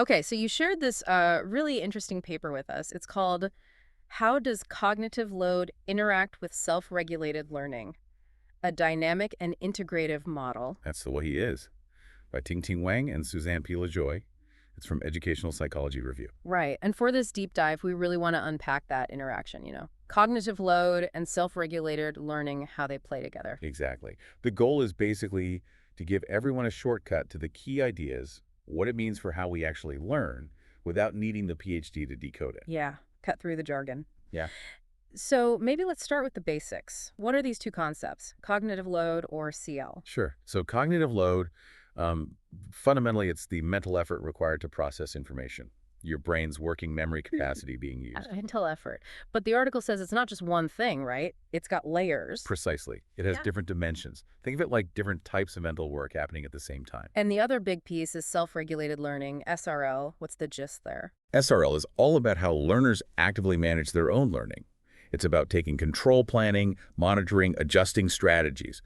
Okay, so you shared this really interesting paper with us. It's called How Does Cognitive Load Interact with Self-Regulated Learning? A Dynamic and Integrative Model. That's the way he is, by Ting Ting Wang and Suzanne P. LaJoy. It's from Educational Psychology Review. Right. And for this deep dive, we really want to unpack that interaction, cognitive load and self-regulated learning, how they play together. Exactly. The goal is basically to give everyone a shortcut to the key ideas, what it means for how we actually learn, without needing the PhD to decode it. Yeah, cut through the jargon. Yeah. So maybe let's start with the basics. What are these two concepts, cognitive load or CL? Sure. So cognitive load, um, fundamentally, it's the mental effort required to process information. Your brain's working memory capacity being used. Mental effort. But the article says it's not just one thing, right? It's got layers. Precisely. It has Yeah. different dimensions. Think of it like different types of mental work happening at the same time. And the other big piece is self-regulated learning, SRL. What's the gist there? SRL is all about how learners actively manage their own learning. It's about taking control, planning, monitoring, adjusting strategies.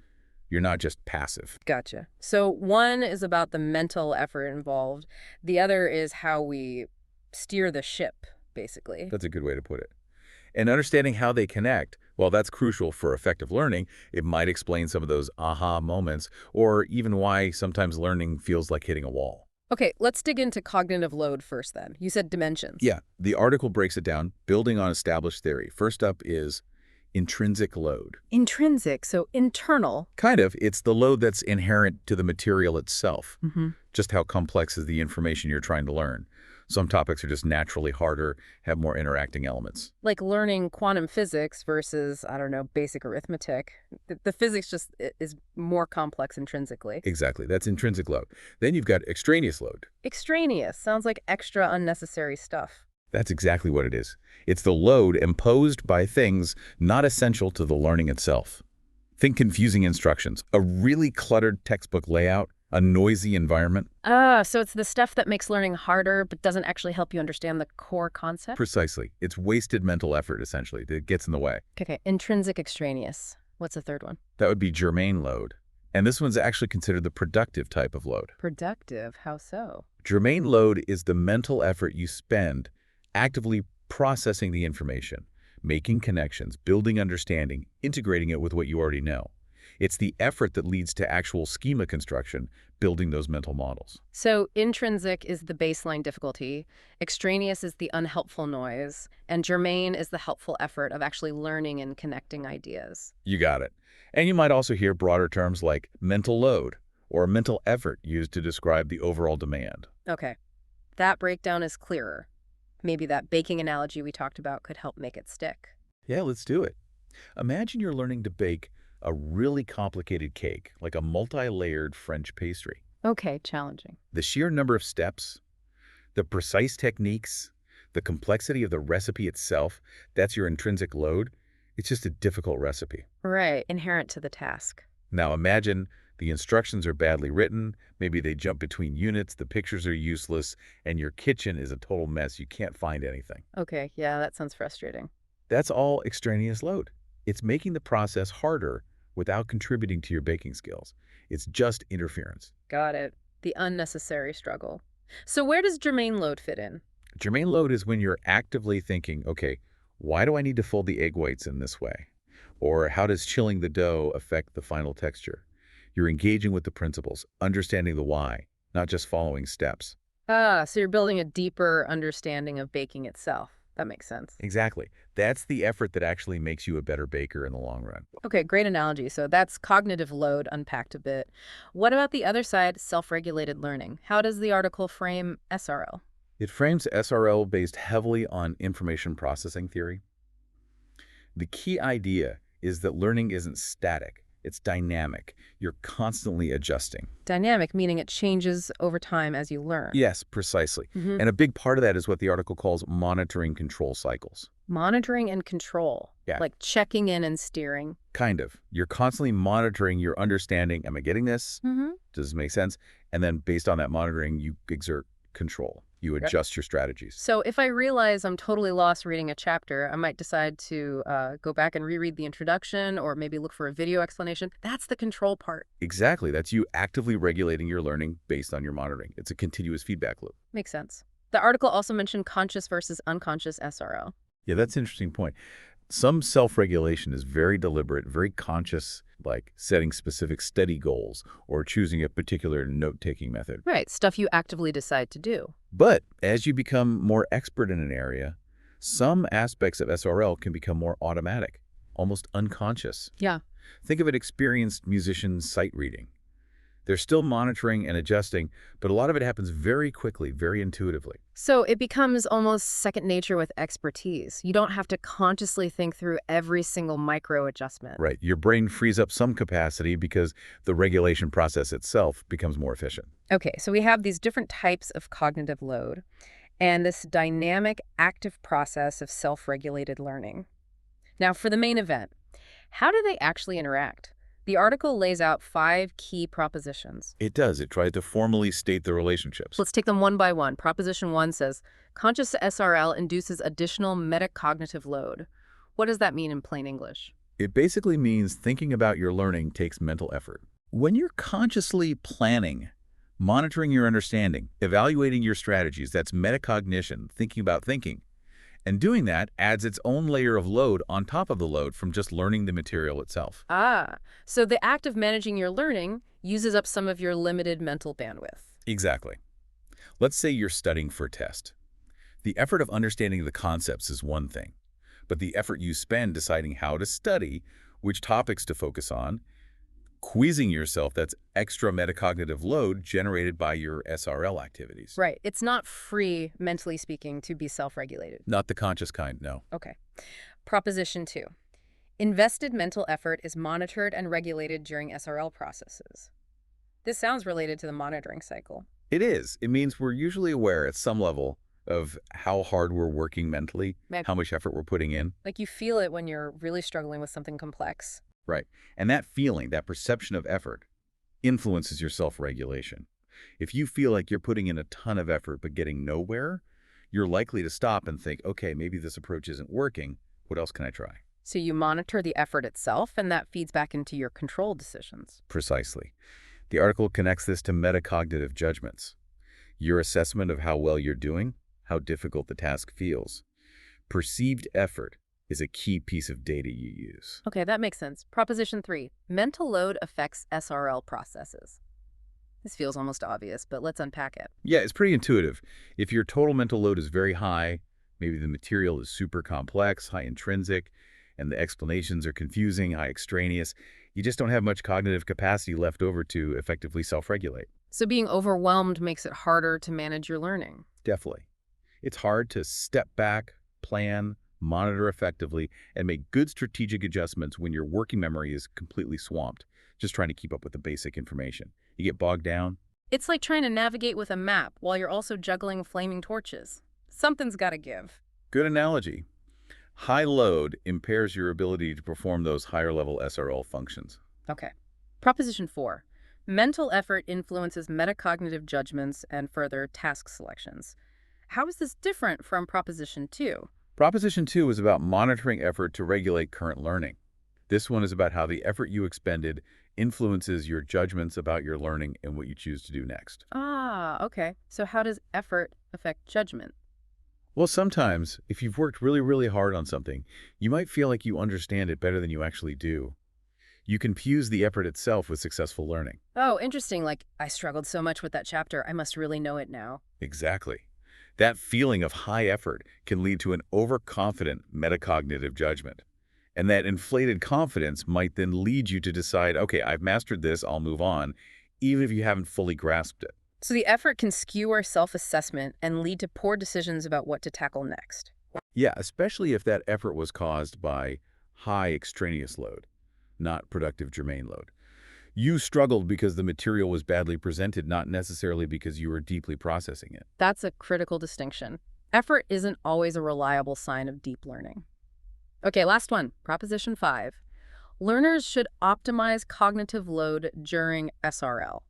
You're not just passive. Gotcha. So one is about the mental effort involved. The other is how we steer the ship, basically. That's a good way to put it. And understanding how they connect, well, that's crucial for effective learning. It might explain some of those aha moments, or even why sometimes learning feels like hitting a wall. Okay, let's dig into cognitive load first then. You said dimensions. Yeah, the article breaks it down, building on established theory. First up is intrinsic load. Intrinsic, so internal. Kind of, it's the load that's inherent to the material itself. Mm-hmm. Just how complex is the information you're trying to learn. Some topics are just naturally harder, have more interacting elements. Like learning quantum physics versus, I don't know, basic arithmetic. The physics just is more complex intrinsically. Exactly, that's intrinsic load. Then you've got extraneous load. Extraneous sounds like extra unnecessary stuff. That's exactly what it is. It's the load imposed by things not essential to the learning itself. Think confusing instructions, a really cluttered textbook layout, a noisy environment. So it's the stuff that makes learning harder but doesn't actually help you understand the core concept? Precisely. It's wasted mental effort, essentially, that gets in the way. Okay, intrinsic extraneous. What's the third one? That would be germane load. And this one's actually considered the productive type of load. Productive, how so? Germane load is the mental effort you spend actively processing the information, making connections, building understanding, integrating it with what you already know. It's the effort that leads to actual schema construction, building those mental models. So intrinsic is the baseline difficulty, extraneous is the unhelpful noise, and germane is the helpful effort of actually learning and connecting ideas. You got it. And you might also hear broader terms like mental load or mental effort used to describe the overall demand. Okay, that breakdown is clearer. Maybe that baking analogy we talked about could help make it stick. Yeah, let's do it. Imagine you're learning to bake a really complicated cake, like a multi-layered French pastry. Okay, challenging. The sheer number of steps, the precise techniques, the complexity of the recipe itself, that's your intrinsic load. It's just a difficult recipe. Right, inherent to the task. Now imagine the instructions are badly written, maybe they jump between units, the pictures are useless, and your kitchen is a total mess. You can't find anything. Okay, yeah, that sounds frustrating. That's all extraneous load. It's making the process harder without contributing to your baking skills. It's just interference. Got it. The unnecessary struggle. So where does germane load fit in? Germane load is when you're actively thinking, okay, why do I need to fold the egg whites in this way? Or how does chilling the dough affect the final texture? You're engaging with the principles, understanding the why, not just following steps. So you're building a deeper understanding of baking itself. That makes sense. Exactly. That's the effort that actually makes you a better baker in the long run. Okay, great analogy. So that's cognitive load unpacked a bit. What about the other side, self-regulated learning? How does the article frame SRL? It frames SRL based heavily on information processing theory. The key idea is that learning isn't static. It's dynamic. You're constantly adjusting. Dynamic, meaning it changes over time as you learn. Yes, precisely. Hmm. And a big part of that is what the article calls monitoring control cycles. Monitoring and control, Yeah. like checking in and steering. Kind of. You're constantly monitoring your understanding. Am I getting this? Mm-hmm. Does this make sense? And then based on that monitoring, you exert control. You Yep. adjust your strategies. So if I realize I'm totally lost reading a chapter, I might decide to go back and reread the introduction or maybe look for a video explanation. That's the control part. Exactly. That's you actively regulating your learning based on your monitoring. It's a continuous feedback loop. Makes sense. The article also mentioned conscious versus unconscious SRL. Yeah, that's an interesting point. Some self-regulation is very deliberate, very conscious, like setting specific study goals or choosing a particular note-taking method. Right, stuff you actively decide to do. But as you become more expert in an area, some aspects of SRL can become more automatic, almost unconscious. Yeah. Think of an experienced musician's sight reading. They're still monitoring and adjusting, but a lot of it happens very quickly, very intuitively. So it becomes almost second nature with expertise. You don't have to consciously think through every single micro adjustment. Right. Your brain frees up some capacity because the regulation process itself becomes more efficient. Okay, so we have these different types of cognitive load and this dynamic, active process of self-regulated learning. Now, for the main event, how do they actually interact? The article lays out 5 key propositions. It does. It tries to formally state the relationships. Let's take them one by one. Proposition 1 says, conscious SRL induces additional metacognitive load. What does that mean in plain English? It basically means thinking about your learning takes mental effort. When you're consciously planning, monitoring your understanding, evaluating your strategies, that's metacognition, thinking about thinking. And doing that adds its own layer of load on top of the load from just learning the material itself. Ah, so the act of managing your learning uses up some of your limited mental bandwidth. Exactly. Let's say you're studying for a test. The effort of understanding the concepts is one thing, but the effort you spend deciding how to study, which topics to focus on, quizzing yourself, that's extra metacognitive load generated by your SRL activities. Right. It's not free, mentally speaking, to be self-regulated. Not the conscious kind, no. Okay. Proposition 2. Invested mental effort is monitored and regulated during SRL processes. This sounds related to the monitoring cycle. It is. It means we're usually aware at some level of how hard we're working mentally, Maybe. how much effort we're putting in. Like you feel it when you're really struggling with something complex. Right. And that feeling, that perception of effort, influences your self-regulation. If you feel like you're putting in a ton of effort but getting nowhere, you're likely to stop and think, okay, maybe this approach isn't working. What else can I try? So you monitor the effort itself, and that feeds back into your control decisions. Precisely. The article connects this to metacognitive judgments. Your assessment of how well you're doing, how difficult the task feels. Perceived effort is a key piece of data you use. Okay, that makes sense. Proposition 3. Mental load affects SRL processes. This feels almost obvious, but let's unpack it. Yeah, it's pretty intuitive. If your total mental load is very high, maybe the material is super complex, high intrinsic, and the explanations are confusing, high extraneous, you just don't have much cognitive capacity left over to effectively self-regulate. So being overwhelmed makes it harder to manage your learning. Definitely. It's hard to step back, plan, monitor effectively, and make good strategic adjustments when your working memory is completely swamped, just trying to keep up with the basic information. You get bogged down. It's like trying to navigate with a map while you're also juggling flaming torches. Something's got to give. Good analogy. High load impairs your ability to perform those higher-level SRL functions. Okay. Proposition 4. Mental effort influences metacognitive judgments and further task selections. How is this different from Proposition 2? Proposition 2 is about monitoring effort to regulate current learning. This one is about how the effort you expended influences your judgments about your learning and what you choose to do next. Ah, okay. So how does effort affect judgment? Well, sometimes, if you've worked really, really hard on something, you might feel like you understand it better than you actually do. You confuse the effort itself with successful learning. Oh, interesting. Like, I struggled so much with that chapter. I must really know it now. Exactly. That feeling of high effort can lead to an overconfident metacognitive judgment. And that inflated confidence might then lead you to decide, okay, I've mastered this, I'll move on, even if you haven't fully grasped it. So the effort can skew our self-assessment and lead to poor decisions about what to tackle next. Yeah, especially if that effort was caused by high extraneous load, not productive germane load. You struggled because the material was badly presented, not necessarily because you were deeply processing it. That's a critical distinction. Effort isn't always a reliable sign of deep learning. Okay, last one. Proposition 5. Learners should optimize cognitive load during SRL.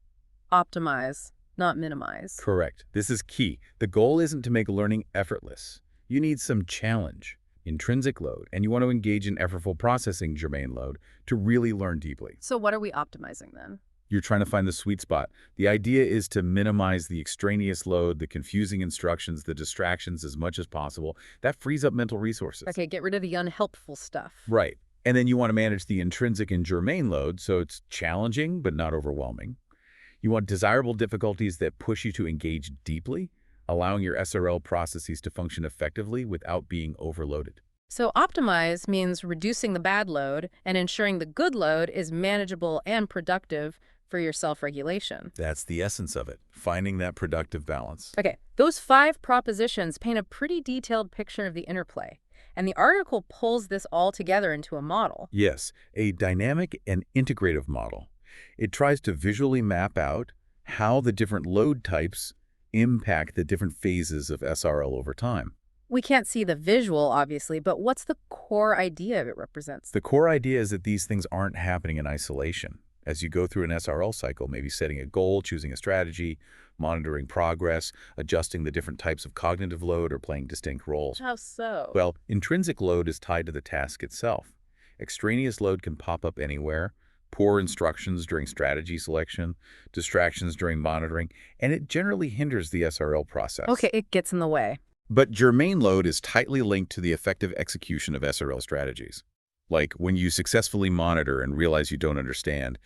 Optimize. not minimize. Correct. This is key. The goal isn't to make learning effortless. You need some challenge, intrinsic load, and you want to engage in effortful processing germane load to really learn deeply. So what are we optimizing then? You're trying to find the sweet spot. The idea is to minimize the extraneous load, the confusing instructions, the distractions as much as possible. That frees up mental resources. Okay, get rid of the unhelpful stuff. Right. And then you want to manage the intrinsic and germane load so it's challenging but not overwhelming. You want desirable difficulties that push you to engage deeply, allowing your SRL processes to function effectively without being overloaded. So optimize means reducing the bad load and ensuring the good load is manageable and productive for your self-regulation. That's the essence of it, finding that productive balance. Okay, those 5 propositions paint a pretty detailed picture of the interplay, and the article pulls this all together into a model. Yes, a dynamic and integrative model. It tries to visually map out how the different load types impact the different phases of SRL over time. We can't see the visual, obviously, but what's the core idea it represents? The core idea is that these things aren't happening in isolation. As you go through an SRL cycle, maybe setting a goal, choosing a strategy, monitoring progress, adjusting the different types of cognitive load, or playing distinct roles. How so? Well, intrinsic load is tied to the task itself. Extraneous load can pop up anywhere, poor instructions during strategy selection, distractions during monitoring, and it generally hinders the SRL process. Okay, it gets in the way. But germane load is tightly linked to the effective execution of SRL strategies. Like when you successfully monitor and realize you don't understand,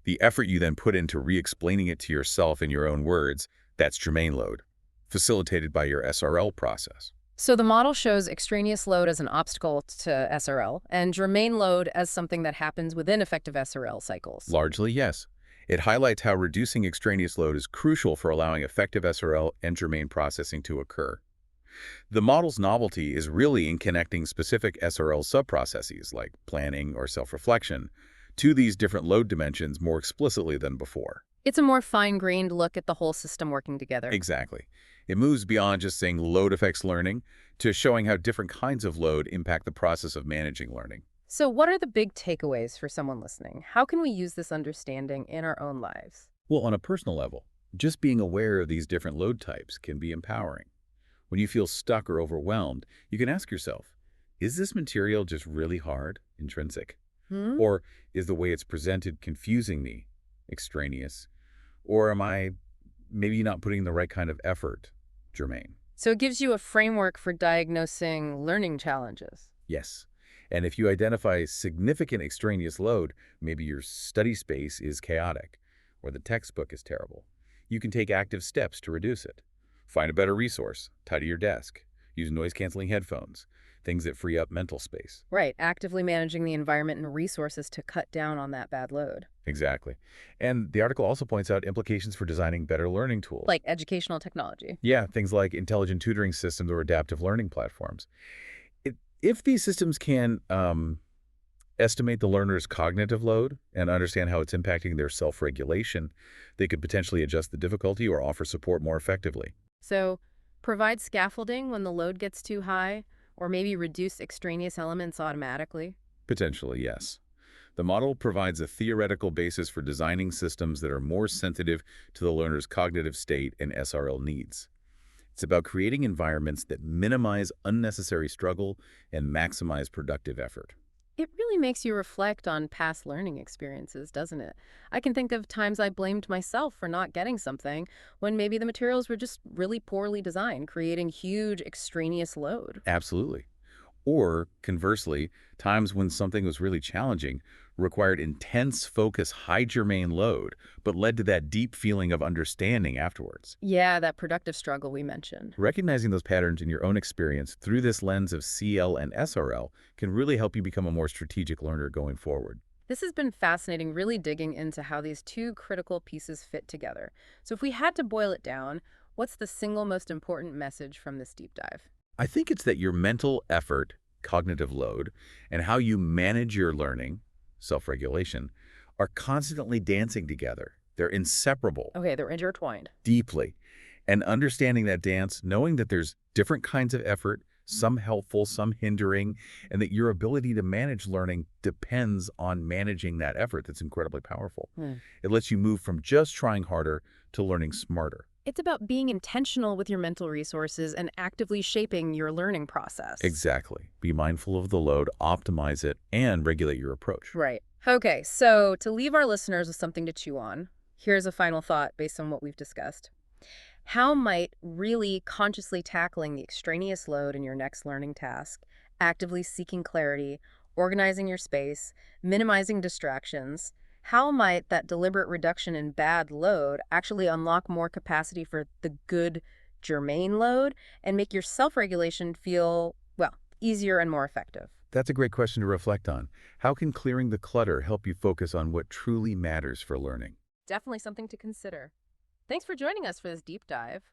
the effort you then put into re-explaining it to yourself in your own words, that's germane load, facilitated by your SRL process. So the model shows extraneous load as an obstacle to SRL and germane load as something that happens within effective SRL cycles. Largely, yes. It highlights how reducing extraneous load is crucial for allowing effective SRL and germane processing to occur. The model's novelty is really in connecting specific SRL subprocesses, like planning or self-reflection, to these different load dimensions more explicitly than before. It's a more fine-grained look at the whole system working together. Exactly. It moves beyond just saying load affects learning to showing how different kinds of load impact the process of managing learning. So what are the big takeaways for someone listening? How can we use this understanding in our own lives? Well, on a personal level, just being aware of these different load types can be empowering. When you feel stuck or overwhelmed, you can ask yourself, is this material just really hard, intrinsic? Or is the way it's presented confusing me, extraneous? Or am I maybe not putting the right kind of effort, germane? So it gives you a framework for diagnosing learning challenges. Yes. And if you identify significant extraneous load, maybe your study space is chaotic or the textbook is terrible, you can take active steps to reduce it. Find a better resource, tidy your desk, use noise-canceling headphones, things that free up mental space. Right, actively managing the environment and resources to cut down on that bad load. Exactly. And the article also points out implications for designing better learning tools. Like educational technology. Yeah, things like intelligent tutoring systems or adaptive learning platforms. If these systems can estimate the learner's cognitive load and understand how it's impacting their self-regulation, they could potentially adjust the difficulty or offer support more effectively. So provide scaffolding when the load gets too high, or maybe reduce extraneous elements automatically. Potentially, yes. The model provides a theoretical basis for designing systems that are more sensitive to the learner's cognitive state and SRL needs. It's about creating environments that minimize unnecessary struggle and maximize productive effort. It really makes you reflect on past learning experiences, doesn't it? I can think of times I blamed myself for not getting something when maybe the materials were just really poorly designed, creating huge extraneous load. Absolutely. Or, conversely, times when something was really challenging, required intense focus, high germane load, but led to that deep feeling of understanding afterwards. Yeah, that productive struggle we mentioned. Recognizing those patterns in your own experience through this lens of CL and SRL can really help you become a more strategic learner going forward. This has been fascinating, really digging into how these two critical pieces fit together. So if we had to boil it down, what's the single most important message from this deep dive? I think it's that your mental effort, cognitive load, and how you manage your learning, self-regulation, are constantly dancing together. They're inseparable. Okay, they're intertwined. Deeply. And understanding that dance, knowing that there's different kinds of effort, some helpful, some hindering, and that your ability to manage learning depends on managing that effort. That's incredibly powerful. Hmm. It lets you move from just trying harder to learning smarter. It's about being intentional with your mental resources and actively shaping your learning process. Exactly. Be mindful of the load, optimize it, and regulate your approach. Right. Okay, so to leave our listeners with something to chew on, here's a final thought based on what we've discussed. How might really consciously tackling the extraneous load in your next learning task, actively seeking clarity, organizing your space, minimizing distractions, how might that deliberate reduction in bad load actually unlock more capacity for the good germane load and make your self-regulation feel, well, easier and more effective? That's a great question to reflect on. How can clearing the clutter help you focus on what truly matters for learning? Definitely something to consider. Thanks for joining us for this deep dive.